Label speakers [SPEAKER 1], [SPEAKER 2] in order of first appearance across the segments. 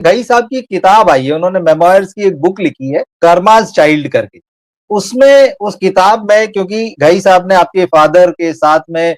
[SPEAKER 1] घई साहब की किताब आई है, उन्होंने मेमोयर्स की एक बुक लिखी है, कर्मा's चाइल्ड करके। उसमें उस किताब में, क्योंकि घई साहब ने आपके फादर के साथ में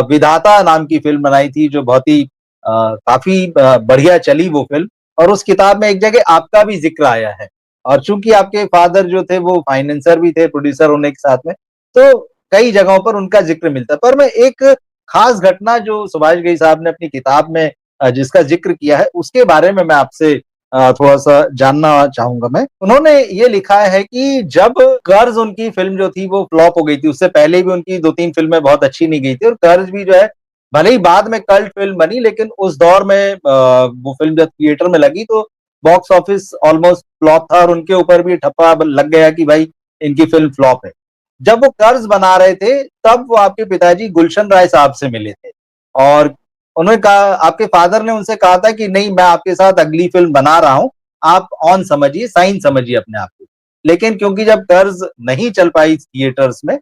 [SPEAKER 1] विधाता नाम की फ़िल्म बनाई थी, जो बहुत ही काफ़ी बढ़िया चली वो फ़िल्म, और उस किताब में एक जगह आपका भी ज़िक्र आया है। और चूँकि आपके फादर जो थे वो फाइनेंसर भी थे, प्रोड्यूसर होने के साथ में, तो कई जगहों पर उनका ज़िक्र मिलता है। पर मैं एक ख़ास घटना जो सुभाष घई साहब ने अपनी किताब में जिसका ज़िक्र किया है, उसके बारे में मैं आपसे थोड़ा-सा जानना चाहूँगा मैं। उन्होंने ये लिखा है कि जब कर्ज़ उनकी फ़िल्म जो थी वो फ्लॉप हो गई थी, उससे पहले भी उनकी 2-3 फ़िल्में बहुत अच्छी नहीं गई थी, और कर्ज़ भी जो है, भले ही बाद में कल्ट फ़िल्म बनी, लेकिन उस दौर में वो फ़िल्म जब थिएटर में लगी तो बॉक्स ऑफिस ऑलमोस्ट फ्लॉप था, और उनके ऊपर भी ठप्पा लग गया कि भाई इनकी फ़िल्म फ्लॉप है। जब वो कर्ज़ बना रहे थे, तब वो आपके पिताजी गुलशन राय साहब से मिले थे, और उन्होंने कहा, आपके फादर ने उनसे कहा था कि नहीं, मैं आपके साथ अगली फ़िल्म बना रहा हूँ, आप ऑन समझिए, साइन समझिए अपने आप को। लेकिन क्योंकि जब कर्ज़ नहीं चल पाई थिएटर्स में,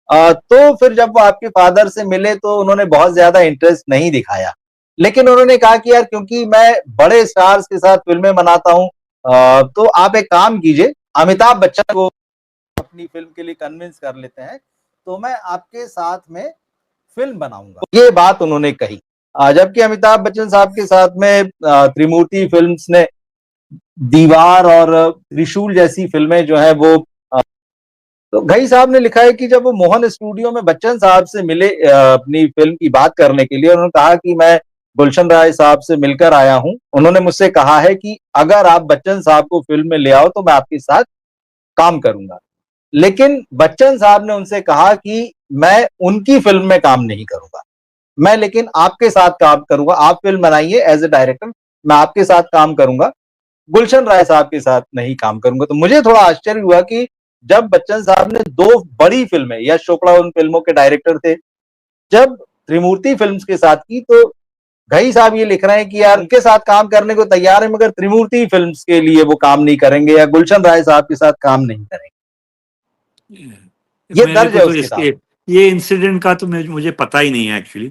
[SPEAKER 1] तो फिर जब वो आपके फादर से मिले तो उन्होंने बहुत ज़्यादा इंटरेस्ट नहीं दिखाया। लेकिन उन्होंने कहा कि यार, क्योंकि मैं बड़े स्टार्स के साथ फ़िल्में बनाता हूँ, तो आप एक काम कीजिए, अमिताभ बच्चन को अपनी फ़िल्म के लिए कन्विंस कर लेते हैं, तो मैं आपके साथ में फ़िल्म बनाऊँगा। ये बात उन्होंने कही। जबकि अमिताभ बच्चन साहब के साथ में त्रिमूर्ति फ़िल्म्स ने दीवार और त्रिशूल जैसी फ़िल्में जो हैं वो तो घई साहब ने लिखा है कि जब वो मोहन स्टूडियो में बच्चन साहब से मिले अपनी फ़िल्म की बात करने के लिए, उन्होंने कहा कि मैं गुलशन राय साहब से मिलकर आया हूँ। उन्होंने मुझसे कहा है कि अगर आप बच्चन साहब को फ़िल्म में ले आओ तो मैं आपके साथ काम करूँगा। लेकिन बच्चन साहब ने उनसे कहा कि मैं उनकी फ़िल्म में काम नहीं करूँगा। मैं लेकिन आपके साथ काम करूँगा, आप फ़िल्म बनाइए एज़ अ डायरेक्टर, मैं आपके साथ काम करूँगा, गुलशन राय साहब के साथ नहीं काम करूँगा। तो मुझे थोड़ा आश्चर्य हुआ कि जब बच्चन साहब ने 2 बड़ी फ़िल्में, यश चोपड़ा उन फ़िल्मों के डायरेक्टर थे, जब त्रिमूर्ति फ़िल्म्स के साथ की, तो घई साहब ये लिख रहे हैं कि यार, उनके साथ काम करने को तैयार हैं, मगर त्रिमूर्ति फ़िल्म्स के लिए वो काम नहीं करेंगे, या गुलशन राय साहब के साथ काम नहीं करेंगे। ये
[SPEAKER 2] मेरे
[SPEAKER 1] दर्ज
[SPEAKER 2] को
[SPEAKER 1] है
[SPEAKER 2] तो
[SPEAKER 1] उस किताब
[SPEAKER 2] इसके
[SPEAKER 1] में।
[SPEAKER 2] ये इंसिडेंट का तो मुझे पता ही नहीं है एक्चुअली।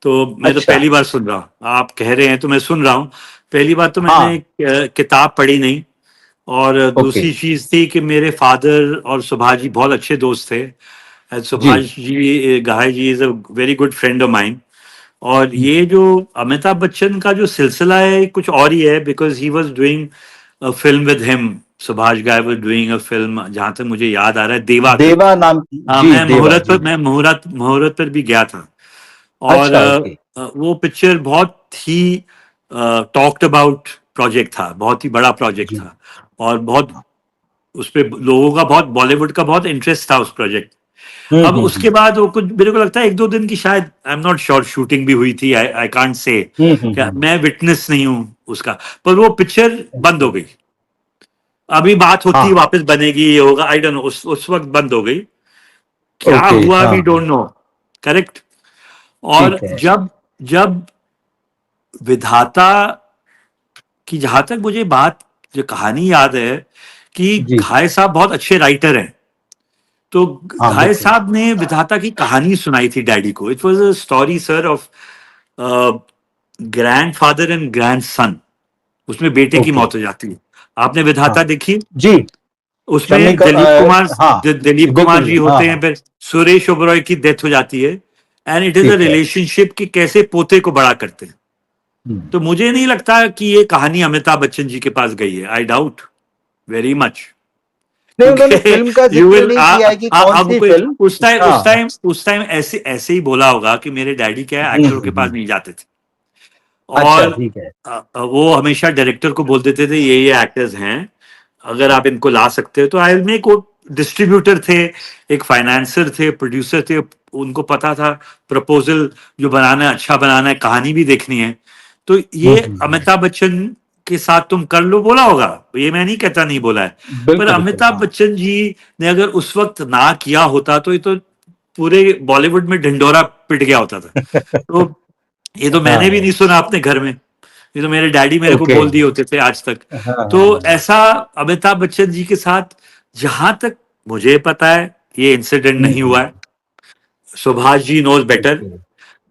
[SPEAKER 2] तो मैं तो
[SPEAKER 1] अच्छा,
[SPEAKER 2] पहली बार सुन रहा हूँ, आप कह रहे हैं तो मैं सुन रहा हूँ। पहली बात तो मैंने
[SPEAKER 1] हाँ,
[SPEAKER 2] किताब पढ़ी नहीं, और
[SPEAKER 1] ओके,
[SPEAKER 2] दूसरी चीज थी कि मेरे फादर और सुभाष जी बहुत अच्छे दोस्त थे।
[SPEAKER 1] जी,
[SPEAKER 2] Subhash ji, Ghai ji is a very good friend of mine. और
[SPEAKER 1] हुँ,
[SPEAKER 2] ये जो अमिताभ बच्चन का जो सिलसिला है कुछ और ही है, because he was doing a film with him. Subhash guy was doing a film, जहां तक मुझे याद आ रहा है, देवा करके।
[SPEAKER 1] देवा नाम की,
[SPEAKER 2] हाँ,
[SPEAKER 1] जी, देवा, जी।
[SPEAKER 2] मैं मुहूर्त पर भी गया था। और
[SPEAKER 1] अच्छा, ओके,
[SPEAKER 2] वो पिक्चर बहुत ही टॉक्ड अबाउट प्रोजेक्ट था, बहुत ही बड़ा प्रोजेक्ट
[SPEAKER 1] जी,
[SPEAKER 2] था। और बहुत उस पे लोगों का, बहुत बॉलीवुड का बहुत इंटरेस्ट था उस प्रोजेक्ट।
[SPEAKER 1] हुँ,
[SPEAKER 2] अब
[SPEAKER 1] हुँ,
[SPEAKER 2] उसके
[SPEAKER 1] हुँ,
[SPEAKER 2] बाद वो कुछ, मेरे को लगता है 1-2 दिन की शायद, I am not sure, shooting भी हुई थी। आई आई कांट से,
[SPEAKER 1] हुँ, हुँ,
[SPEAKER 2] क्या
[SPEAKER 1] हुँ,
[SPEAKER 2] मैं विटनेस नहीं हूँ उसका। पर वो पिक्चर बंद
[SPEAKER 1] ओके,
[SPEAKER 2] हो गई। अभी बात होती है
[SPEAKER 1] हाँ,
[SPEAKER 2] वापस बनेगी, ये होगा, आई डोंट नो, उस वक्त बंद हो गई। क्या
[SPEAKER 1] ओके,
[SPEAKER 2] हुआ,
[SPEAKER 1] हाँ,
[SPEAKER 2] वी डोंट
[SPEAKER 1] हाँ,
[SPEAKER 2] नो। करेक्ट। और
[SPEAKER 1] ठीक है।
[SPEAKER 2] जब जब विधाता की, जहां तक मुझे बात, जो कहानी याद है, कि
[SPEAKER 1] जी,
[SPEAKER 2] घाय साहब बहुत अच्छे राइटर हैं। तो
[SPEAKER 1] हाँ,
[SPEAKER 2] घाय
[SPEAKER 1] बिल्कुल,
[SPEAKER 2] साहब ने विधाता की कहानी सुनाई थी डैडी को। It was a story sir of grand father and grand son. उसमें बेटे की
[SPEAKER 1] ओके,
[SPEAKER 2] मौत हो जाती है। आपने
[SPEAKER 1] हाँ,
[SPEAKER 2] विधाता देखी?
[SPEAKER 1] जी, शम्मी
[SPEAKER 2] उसमें
[SPEAKER 1] का हाँ,
[SPEAKER 2] दिलीप कुमार
[SPEAKER 1] बिल्कुल,
[SPEAKER 2] जी
[SPEAKER 1] हाँ,
[SPEAKER 2] होते हैं,
[SPEAKER 1] हाँ,
[SPEAKER 2] फिर सुरेश ओबरॉय की डेथ हो जाती है। एंड इट इज अ
[SPEAKER 1] ठीक है।
[SPEAKER 2] रिलेशनशिप कि कैसे पोते को बड़ा करते हैं।
[SPEAKER 1] हुँ,
[SPEAKER 2] तो मुझे नहीं लगता कि ये कहानी अमिताभ बच्चन जी के पास गई है। I doubt very much.
[SPEAKER 1] नहीं, उन्होंने
[SPEAKER 2] क्योंकि
[SPEAKER 1] फ़िल्म का
[SPEAKER 2] यू
[SPEAKER 1] ज़िक्र
[SPEAKER 2] विल,
[SPEAKER 1] नहीं किया है कि
[SPEAKER 2] अब
[SPEAKER 1] कौन-सी
[SPEAKER 2] कोई
[SPEAKER 1] फ़िल्म। हाँ, हाँ,
[SPEAKER 2] उस टाइम ऐसे ऐसे ही बोला होगा कि मेरे डैडी क्या है,
[SPEAKER 1] हुँ,
[SPEAKER 2] एक्टरों
[SPEAKER 1] हुँ,
[SPEAKER 2] के पास
[SPEAKER 1] हुँ,
[SPEAKER 2] नहीं जाते थे।
[SPEAKER 1] अच्छा,
[SPEAKER 2] और
[SPEAKER 1] ठीक है,
[SPEAKER 2] वो हमेशा डायरेक्टर को बोल देते थे, ये एक्टर्स हैं, अगर आप इनको ला सकते हो तो आई मेक। वो डिस्ट्रीब्यूटर थे, एक फाइनेंसर थे, प्रोड्यूसर थे, उनको पता था प्रपोजल जो बनाना है, अच्छा बनाना है, कहानी भी देखनी है। तो
[SPEAKER 1] हुँ,
[SPEAKER 2] ये
[SPEAKER 1] हुँ, हुँ,
[SPEAKER 2] अमिताभ बच्चन के साथ तुम कर लो, बोला होगा। ये मैं नहीं कहता नहीं बोला है। पर
[SPEAKER 1] बिल्कुल, बिल्कुल,
[SPEAKER 2] अमिताभ
[SPEAKER 1] हाँ,
[SPEAKER 2] बच्चन जी ने अगर उस वक्त ना किया होता तो ये तो पूरे बॉलीवुड में ढिंडोरा पिट गया होता था। तो ये तो मैंने भी
[SPEAKER 1] हाँ,
[SPEAKER 2] नहीं सुना अपने घर में, ये तो मेरे डैडी मेरे को
[SPEAKER 1] ओके,
[SPEAKER 2] बोल दिए होते थे आज तक।
[SPEAKER 1] हाँ,
[SPEAKER 2] तो
[SPEAKER 1] हाँ, हाँ,
[SPEAKER 2] ऐसा अमिताभ बच्चन जी के साथ, जहां तक मुझे पता है, ये इंसिडेंट
[SPEAKER 1] हुँ,
[SPEAKER 2] नहीं
[SPEAKER 1] हुँ,
[SPEAKER 2] हुआ है। Subhash ji knows better.
[SPEAKER 1] Okay,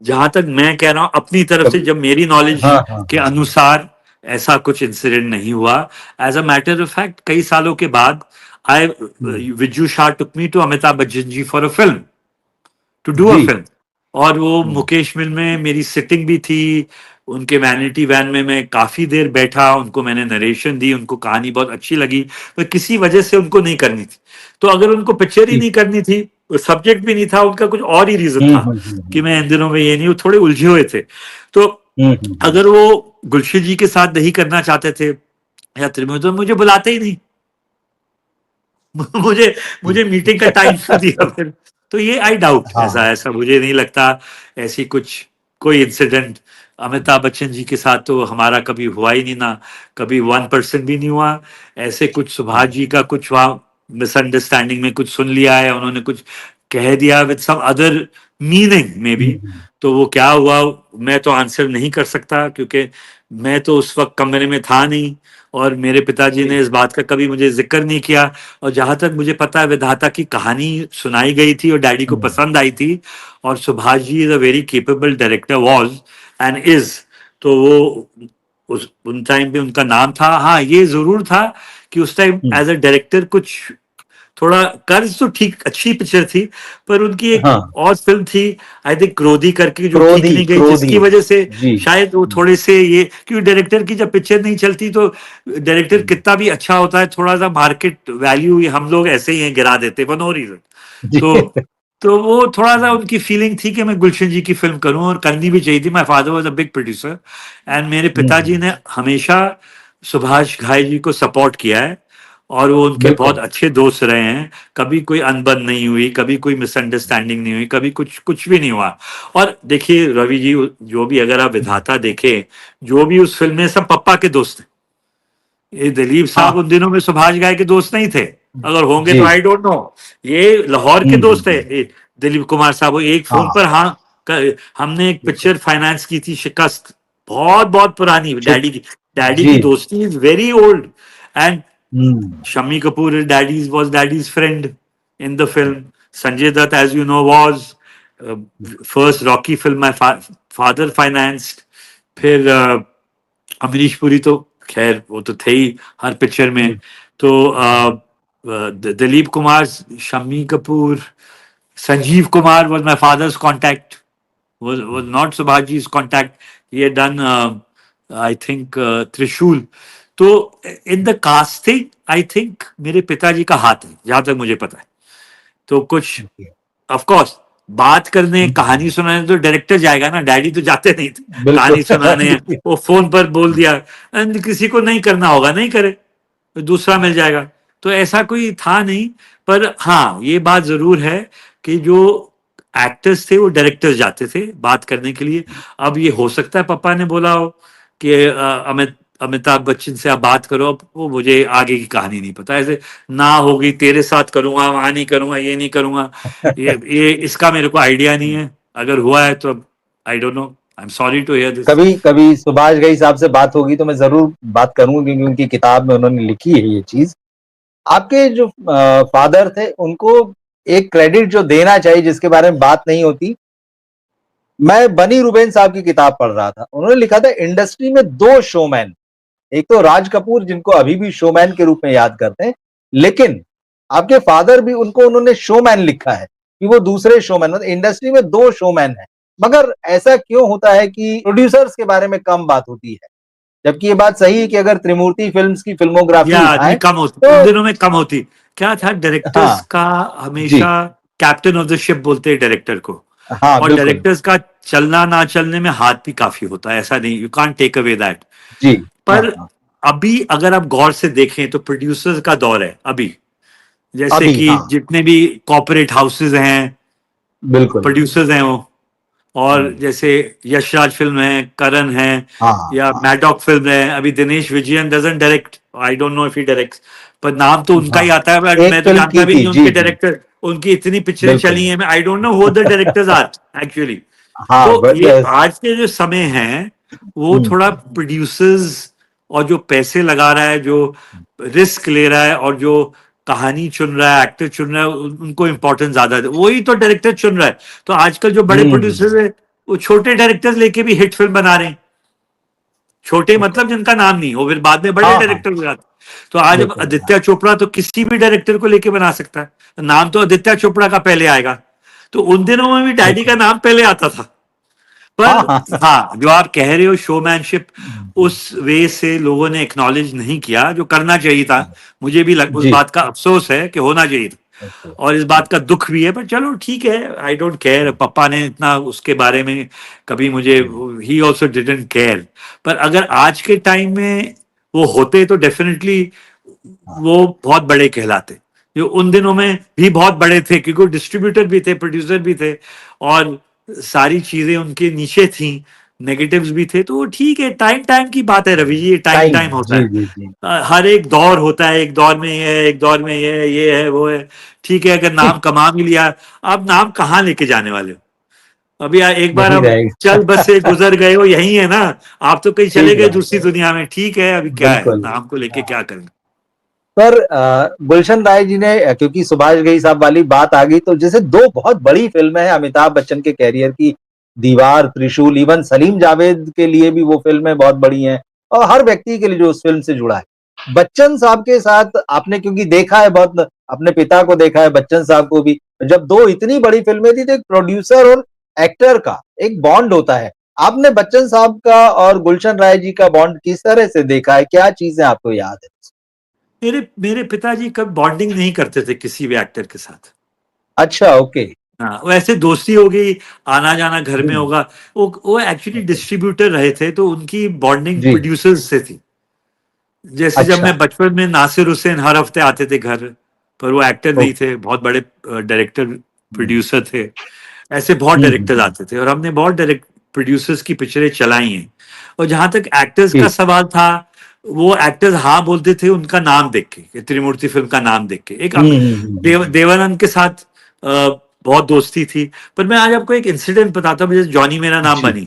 [SPEAKER 2] जहां तक मैं कह रहा हूं अपनी तरफ से,
[SPEAKER 1] कभी
[SPEAKER 2] जब मेरी नॉलेज
[SPEAKER 1] हाँ, हाँ,
[SPEAKER 2] के
[SPEAKER 1] हाँ,
[SPEAKER 2] अनुसार, ऐसा कुछ इंसिडेंट नहीं हुआ। As a matter of fact कई सालों के बाद I Viju Shah took me to Amitabh Bachchan ji for a film, to do a
[SPEAKER 1] जी।
[SPEAKER 2] फिल्म। और वो
[SPEAKER 1] हम्म,
[SPEAKER 2] मुकेश मिल में मेरी सिटिंग भी थी, उनके वैनिटी वैन में मैं काफी देर बैठा, उनको मैंने नरेशन दी, उनको कहानी बहुत अच्छी लगी, पर किसी वजह से उनको नहीं करनी थी। तो अगर उनको पिक्चर ही
[SPEAKER 1] जी।
[SPEAKER 2] नहीं करनी थी, सब्जेक्ट भी नहीं था, उनका कुछ और ही रीजन
[SPEAKER 1] हम्म,
[SPEAKER 2] था
[SPEAKER 1] हम्म,
[SPEAKER 2] कि मैं इन दिनों में ये नहीं, वो थोड़े उलझे हुए थे। तो
[SPEAKER 1] हम्म।
[SPEAKER 2] अगर वो गुलशन जी के साथ नहीं करना चाहते थे या त्रिमुर्ति, तो मुझे बुलाते ही नहीं। मुझे मुझे मीटिंग का टाइम क्यों दिया फिर? तो ये आई डाउट,
[SPEAKER 1] हाँ।
[SPEAKER 2] ऐसा ऐसा मुझे नहीं लगता ऐसी कुछ कोई इंसिडेंट अमिताभ बच्चन जी के साथ तो हमारा कभी हुआ ही नहीं ना, कभी 1% भी नहीं हुआ। ऐसे कुछ सुभाष जी का कुछ वहाँ मिसअंडरस्टैंडिंग में कुछ सुन लिया है, उन्होंने कुछ कह दिया with some other meaning may be.
[SPEAKER 1] Hmm,
[SPEAKER 2] तो वो क्या हुआ मैं तो आंसर नहीं कर सकता, क्योंकि मैं तो उस वक्त कमरे में था नहीं, और मेरे पिताजी ने
[SPEAKER 1] जी।
[SPEAKER 2] इस बात का कभी मुझे जिक्र नहीं किया। और जहां तक मुझे पता है विधाता की कहानी सुनाई गई थी और डैडी को
[SPEAKER 1] हम्म,
[SPEAKER 2] पसंद आई थी, और Subhash ji is a very capable director was and is. तो वो उस उन टाइम पे उनका नाम था। हाँ ये जरूर था कि उस time
[SPEAKER 1] hmm,
[SPEAKER 2] as a director कुछ थोड़ा कर्ज तो ठीक अच्छी पिक्चर थी, पर उनकी एक
[SPEAKER 1] हाँ।
[SPEAKER 2] और फिल्म थी आई थिंक क्रोधी करके, जो ठीक
[SPEAKER 1] क्रोधी,
[SPEAKER 2] नहीं गई,
[SPEAKER 1] क्रोधी।
[SPEAKER 2] जिसकी वजह से
[SPEAKER 1] जी।
[SPEAKER 2] शायद वो थोड़े से ये, क्योंकि डायरेक्टर की जब पिक्चर नहीं चलती तो डायरेक्टर
[SPEAKER 1] हम्म,
[SPEAKER 2] कितना भी अच्छा होता है, थोड़ा सा मार्केट वैल्यू हम लोग ऐसे ही हैं गिरा देते फॉर नो रीजन।
[SPEAKER 1] जी।
[SPEAKER 2] तो वो थोड़ा सा उनकी फीलिंग थी कि मैं गुलशन जी की फिल्म करूं, और करनी भी चाहिए थी। My father was a big producer and मेरे पिताजी
[SPEAKER 1] हम्म,
[SPEAKER 2] ने हमेशा सुभाष घाई जी को सपोर्ट किया है, और वो उनके बहुत
[SPEAKER 1] बिल्कुल।
[SPEAKER 2] अच्छे दोस्त रहे हैं। कभी कोई अनबन नहीं हुई, कभी कोई मिसअंडरस्टैंडिंग नहीं हुई, कभी कुछ कुछ भी नहीं हुआ। और देखिए रवि जी, जो भी अगर आप विधाता देखें, जो भी उस फिल्म में सब पप्पा के दोस्त हैं। ये दिलीप साहब
[SPEAKER 1] हाँ।
[SPEAKER 2] उन दिनों में सुभाष घाई के दोस्त नहीं थे, अगर होंगे
[SPEAKER 1] जी।
[SPEAKER 2] तो आई डोंट नो। ये लाहौर के दोस्त है,
[SPEAKER 1] हम्म।
[SPEAKER 2] ये दिलीप कुमार साहब। वो एक फोन
[SPEAKER 1] हाँ,
[SPEAKER 2] पर हाँ हमने एक
[SPEAKER 1] बिल्कुल।
[SPEAKER 2] पिक्चर फाइनेंस की थी, शिकस्त, बहुत बहुत पुरानी,
[SPEAKER 1] ठीक।
[SPEAKER 2] डैडी
[SPEAKER 1] जी।
[SPEAKER 2] की दोस्ती is very old. And
[SPEAKER 1] hmm,
[SPEAKER 2] Shammi Kapoor is daddy's friend in the film. Sanjay Dutt, as you know, was uh, first Rocky film my father financed. फिर अमरीश पुरी तो खैर वो तो थे ही हर पिक्चर में।
[SPEAKER 1] हम्म,
[SPEAKER 2] तो Dilip Kumar, Shammi Kapoor, Sanjeev Kumar was my father's contact, was not Subhaji's contact. He had done, I think, Trishul. तो in the casting I think मेरे पिताजी का हाथ है, जहां तक मुझे पता है। तो कुछ
[SPEAKER 1] जी।
[SPEAKER 2] ऑफ कोर्स बात करने, कहानी
[SPEAKER 1] हम्म,
[SPEAKER 2] सुनाने तो डायरेक्टर जाएगा ना, डैडी तो जाते नहीं थे
[SPEAKER 1] बिल्कुल।
[SPEAKER 2] कहानी सुनाने।
[SPEAKER 1] जी।
[SPEAKER 2] वो फोन पर बोल दिया, and किसी को नहीं करना होगा नहीं करे, तो दूसरा मिल जाएगा। तो ऐसा कोई था नहीं। पर हाँ ये बात जरूर है कि जो एक्टर्स थे वो डायरेक्टर्स जाते थे बात करने के लिए। अब ये हो सकता है पापा ने बोला हो कि अमिताभ बच्चन से आप बात करो, अब वो मुझे आगे की कहानी नहीं पता। ऐसे ना होगी तेरे साथ करूंगा, वहां नहीं करूंगा, ये नहीं करूंगा, ये इसका मेरे को आइडिया नहीं है। अगर हुआ है तो I don't know, I am sorry to hear this.
[SPEAKER 1] कभी कभी सुभाष घई साहब से बात होगी तो मैं जरूर बात करूंगा, क्योंकि उनकी किताब में उन्होंने लिखी है ये चीज। आपके जो फादर थे उनको एक क्रेडिट जो देना चाहिए, जिसके बारे में बात नहीं होती। मैं बनी रुबेन साहब की किताब पढ़ रहा था, उन्होंने लिखा था इंडस्ट्री में दो शोमैन, एक तो राज कपूर जिनको अभी भी शोमैन के रूप में याद करते हैं, लेकिन आपके फादर भी, उनको उन्होंने शोमैन लिखा है कि वो दूसरे शोमैन, मतलब इंडस्ट्री में दो शोमैन हैं। मगर ऐसा क्यों होता है कि प्रोड्यूसर्स के बारे में कम बात होती है, जबकि ये बात सही है कि अगर त्रिमूर्ति फिल्म्स की फिल्मोग्राफी
[SPEAKER 2] या आदमी
[SPEAKER 1] उठाएं
[SPEAKER 2] कम होती,
[SPEAKER 1] तो।
[SPEAKER 2] उन दिनों में कम होती। क्या था, डायरेक्टर्स
[SPEAKER 1] हाँ।
[SPEAKER 2] का
[SPEAKER 1] जी।
[SPEAKER 2] हमेशा कैप्टन ऑफ द शिप बोलते हैं डायरेक्टर को,
[SPEAKER 1] हाँ,
[SPEAKER 2] और
[SPEAKER 1] बिल्कुल।
[SPEAKER 2] डायरेक्टर्स का चलना ना चलने में हाथ भी काफी होता है, ऐसा नहीं, you can't take away that.
[SPEAKER 1] जी। हाँ,
[SPEAKER 2] पर
[SPEAKER 1] हाँ।
[SPEAKER 2] अभी अगर आप गौर से देखें तो प्रोड्यूसर्स का दौर है अभी। जैसे
[SPEAKER 1] अभी
[SPEAKER 2] कि
[SPEAKER 1] हाँ।
[SPEAKER 2] जितने भी कॉर्पोरेट हाउसेज हैं,
[SPEAKER 1] बिल्कुल।
[SPEAKER 2] प्रोड्यूसर्स हैं वो। और
[SPEAKER 1] हम्म,
[SPEAKER 2] जैसे यशराज फिल्म है, करण है,
[SPEAKER 1] हाँ,
[SPEAKER 2] या
[SPEAKER 1] हाँ,
[SPEAKER 2] मैडॉक फिल्म है, अभी Dinesh Vijayan doesn't direct, I don't know if he directs, पर नाम तो उनका ही
[SPEAKER 1] हाँ।
[SPEAKER 2] आता है, बट
[SPEAKER 1] एक
[SPEAKER 2] मैं तो
[SPEAKER 1] फिल्म
[SPEAKER 2] जानता
[SPEAKER 1] की
[SPEAKER 2] भी
[SPEAKER 1] थी,
[SPEAKER 2] नहीं उनके
[SPEAKER 1] जी, जी।
[SPEAKER 2] डायरेक्टर। उनकी इतनी पिक्चरें
[SPEAKER 1] बिल्कुल।
[SPEAKER 2] चली हैं, मैं I don't know who the directors are actually.
[SPEAKER 1] हाँ,
[SPEAKER 2] तो ये आज के जो समय है, वो थोड़ा प्रोड्यूसर्स और जो पैसे लगा रहा है, जो रिस्क ले रहा है, और जो कहानी चुन रहा है, एक्टर चुन रहा है, उनको इम्पोर्टेंस ज्यादा है, वही तो डायरेक्टर चुन रहा है। तो आजकल जो बड़े
[SPEAKER 1] हम्म,
[SPEAKER 2] प्रोड्यूसर्स है, वो छोटे डायरेक्टर्स लेके भी हिट फिल्म बना रहे हैं। छोटे मतलब जिनका नाम नहीं हो, फिर बाद में बड़े
[SPEAKER 1] हाँ, हाँ,
[SPEAKER 2] डायरेक्टर हो जाते। तो आज अब
[SPEAKER 1] बिल्कुल, हाँ,
[SPEAKER 2] आदित्य चोपड़ा तो किसी भी डायरेक्टर को लेके बना सकता है, नाम तो आदित्य चोपड़ा का पहले आएगा। तो उन दिनों में भी डैडी का
[SPEAKER 1] बिल्कुल।
[SPEAKER 2] नाम पहले आता था। पर
[SPEAKER 1] हाँ, हाँ,
[SPEAKER 2] हाँ, जो आप कह रहे हो शोमैनशिप,
[SPEAKER 1] जी,
[SPEAKER 2] उस वे से लोगों ने एक्नॉलेज नहीं किया जो करना चाहिए था। मुझे भी उस
[SPEAKER 1] जी,
[SPEAKER 2] बात का अफसोस है कि होना चाहिए था,
[SPEAKER 1] ओके,
[SPEAKER 2] और इस
[SPEAKER 1] जी,
[SPEAKER 2] बात का दुख भी है। पर चलो ठीक है, आई डोंट केयर। पापा ने इतना उसके बारे में कभी मुझे,
[SPEAKER 1] जी,
[SPEAKER 2] ही ऑल्सो डिडंट केयर। पर अगर आज के टाइम में वो होते तो डेफिनेटली
[SPEAKER 1] हाँ,
[SPEAKER 2] वो बहुत बड़े कहलाते, जो उन दिनों में भी बहुत बड़े थे, क्योंकि डिस्ट्रीब्यूटर भी थे, प्रोड्यूसर भी थे, और सारी चीजें उनके नीचे थी, नेगेटिव्स भी थे। तो वो ठीक है, टाइम टाइम की बात है रवि जी, ये टाइम
[SPEAKER 1] टाइम,
[SPEAKER 2] टाइम होता
[SPEAKER 1] जी,
[SPEAKER 2] है।
[SPEAKER 1] जी, जी,
[SPEAKER 2] हर एक दौर होता है, एक दौर में ये है, एक दौर में ये है वो है। ठीक है, अगर नाम
[SPEAKER 1] ठीक,
[SPEAKER 2] कमा भी लिया, आप नाम कहाँ लेके जाने वाले हो? अभी एक बार
[SPEAKER 1] यही
[SPEAKER 2] हम
[SPEAKER 1] रहेगा।
[SPEAKER 2] चल बस से गुजर गए हो, यही है ना। आप तो कहीं चले
[SPEAKER 1] ठीक
[SPEAKER 2] गए
[SPEAKER 1] बात
[SPEAKER 2] दूसरी
[SPEAKER 1] है,
[SPEAKER 2] दुनिया में, ठीक है, अभी क्या है,
[SPEAKER 1] बिल्कुल।
[SPEAKER 2] नाम को लेके
[SPEAKER 1] हाँ,
[SPEAKER 2] क्या करेंगे?
[SPEAKER 1] पर गुलशन राय जी ने क्योंकि सुभाष घई साहब वाली बात आ गई, तो जैसे 2 बहुत बड़ी फ़िल्में हैं अमिताभ बच्चन के करियर की, दीवार, त्रिशूल, इवन सलीम जावेद के लिए भी वो फ़िल्में बहुत बड़ी हैं और हर व्यक्ति के लिए जो उस फ़िल्म से जुड़ा है। बच्चन साहब के साथ आपने क्योंकि देखा है बहुत, अपने पिता को देखा है, बच्चन साहब को भी, जब 2 इतनी बड़ी फ़िल्में थी तो एक प्रोड्यूसर और एक्टर का एक बॉन्ड होता है। आपने बच्चन साहब का और गुलशन राय जी का बॉन्ड किस तरह से देखा है? क्या चीज़ें आपको याद है?
[SPEAKER 2] मेरे मेरे पिताजी कब बॉन्डिंग नहीं करते थे किसी भी एक्टर के साथ।
[SPEAKER 1] अच्छा, ओके।
[SPEAKER 2] हाँ, वैसे दोस्ती हो गई, आना जाना घर में
[SPEAKER 1] हुँ,
[SPEAKER 2] होगा। वो एक्चुअली
[SPEAKER 1] ओके।
[SPEAKER 2] डिस्ट्रीब्यूटर रहे थे, तो उनकी बॉन्डिंग
[SPEAKER 1] जी,
[SPEAKER 2] प्रोड्यूसर्स से थी। जैसे जब
[SPEAKER 1] अच्छा,
[SPEAKER 2] मैं बचपन में, नासिर हुसैन हर हफ्ते आते थे घर, पर वो एक्टर नहीं
[SPEAKER 1] ओके।
[SPEAKER 2] थे, बहुत बड़े डायरेक्टर
[SPEAKER 1] हुँ,
[SPEAKER 2] प्रोड्यूसर थे। ऐसे बहुत
[SPEAKER 1] हुँ,
[SPEAKER 2] डायरेक्टर्स
[SPEAKER 1] हुँ।
[SPEAKER 2] आते थे, और हमने बहुत डायरेक्ट प्रोड्यूसर्स की पिक्चरें चलाई हैं। और जहां तक एक्टर्स का
[SPEAKER 1] जी।
[SPEAKER 2] सवाल था, वो एक्टर्स हाँ बोलते थे उनका नाम देख के, कि त्रिमूर्ति फिल्म का नाम देख के। एक
[SPEAKER 1] हुँ, हुँ, हुँ, हुँ।
[SPEAKER 2] देवानंद के साथ बहुत दोस्ती थी। पर मैं आज आपको एक इंसिडेंट बताता हूँ, जैसे जॉनी मेरा नाम
[SPEAKER 1] जी।
[SPEAKER 2] बनी,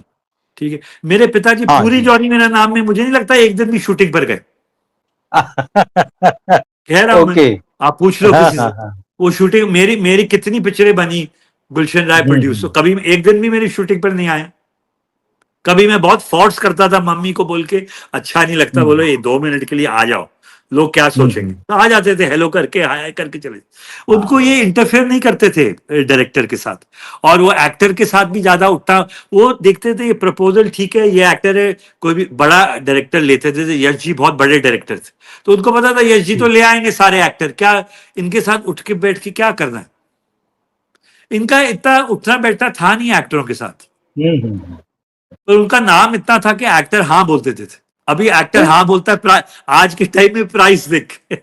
[SPEAKER 2] ठीक है। मेरे पिताजी
[SPEAKER 1] हाँ
[SPEAKER 2] पूरी
[SPEAKER 1] जी।
[SPEAKER 2] जॉनी मेरा नाम में, मुझे नहीं लगता एक दिन भी शूटिंग पर गए। कह रहा हूं मैं,
[SPEAKER 1] ओके।
[SPEAKER 2] आप पूछ लो
[SPEAKER 1] हाँ,
[SPEAKER 2] किसी
[SPEAKER 1] हाँ,
[SPEAKER 2] से।
[SPEAKER 1] हाँ।
[SPEAKER 2] वो शूटिंग, मेरी मेरी कितनी पिक्चरें बनी, गुलशन राय
[SPEAKER 1] हुँ,
[SPEAKER 2] प्रोड्यूस, तो
[SPEAKER 1] हुँ।
[SPEAKER 2] कभी एक दिन भी मेरी शूटिंग पर नहीं आया। कभी मैं बहुत फोर्स करता था मम्मी को बोल के, अच्छा नहीं लगता,
[SPEAKER 1] हुँ,
[SPEAKER 2] बोलो ये 2 मिनट के लिए आ जाओ, लोग क्या
[SPEAKER 1] हुँ,
[SPEAKER 2] सोचेंगे,
[SPEAKER 1] हुँ।
[SPEAKER 2] तो आ जाते थे, हेलो करके हाय करके चले। उनको
[SPEAKER 1] हाँ,
[SPEAKER 2] ये इंटरफेयर नहीं करते थे डायरेक्टर के साथ, और वो एक्टर के साथ भी ज्यादा उठना। वो देखते थे ये प्रपोजल ठीक है, ये एक्टर है, कोई भी बड़ा डायरेक्टर लेते थे। यश जी बहुत बड़े डायरेक्टर थे, तो उनको पता था यश जी तो
[SPEAKER 1] जी।
[SPEAKER 2] ले आएंगे सारे एक्टर, क्या इनके साथ उठ के बैठ के क्या करना है। इनका इतना उठना बैठना था नहीं एक्टरों के साथ।
[SPEAKER 1] हुँ, हुँ, हुँ।
[SPEAKER 2] तो उनका नाम इतना था कि एक्टर हाँ बोल देते थे। अभी एक्टर
[SPEAKER 1] तो
[SPEAKER 2] हाँ बोलता है आज के टाइम में प्राइस देख के।